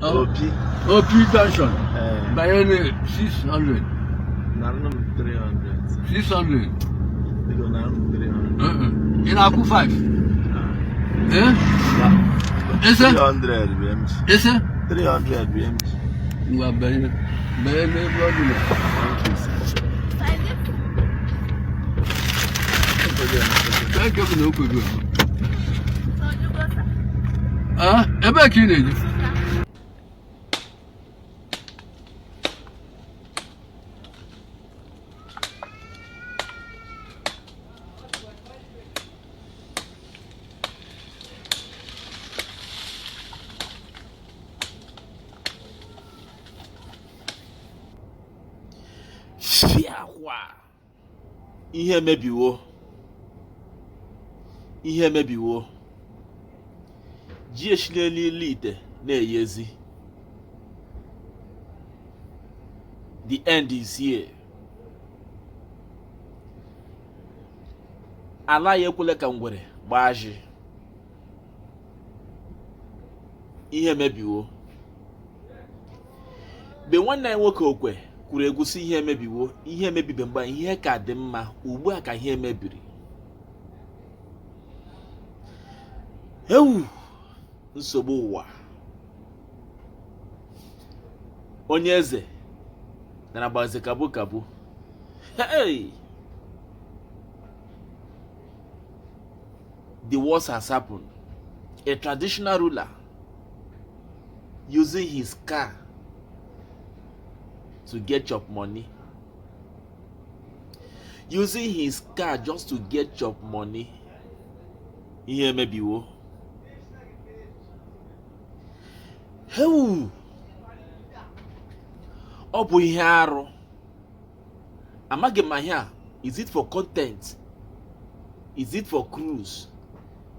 OP junction. Bayern 600. 300. 600. They go now 300. In Aku 5. Eh? Is it? 300 BMG. Is it? 300 BMG. You are Bayern. Bayern problem. Thank you for no good. Ebe ki na-eji. Ihe emebiwo ji eshileli ite na-eyezi. The end is here. Ala ya ekwele ka ngwere gbaji. Ihe emebiwo. Be nwanne nwoke okwe kwuru egusi ihe emebiwo, ihe emebibe mgba ihe ka dị mma, ugbu a ka ihe emebiri. Nsogbu ụwa. Onye eze na gbaze kabu. Hey! The worst has happened. A traditional ruler using his car to get your money. Using his car just to get your money. Ihe emebiwo. Ọ bụ ihe arụ. Amaghị m ahịa. Is it for content? Is it for cruise?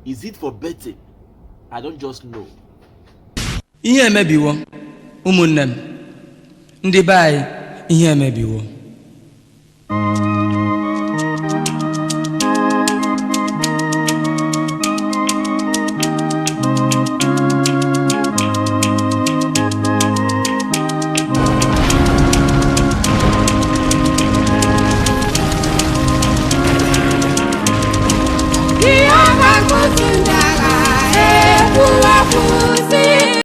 Is it for betting? I don't just know. Ihe emebiwo. Ụmụnne m. Ndị be anyị ihe emebiwo.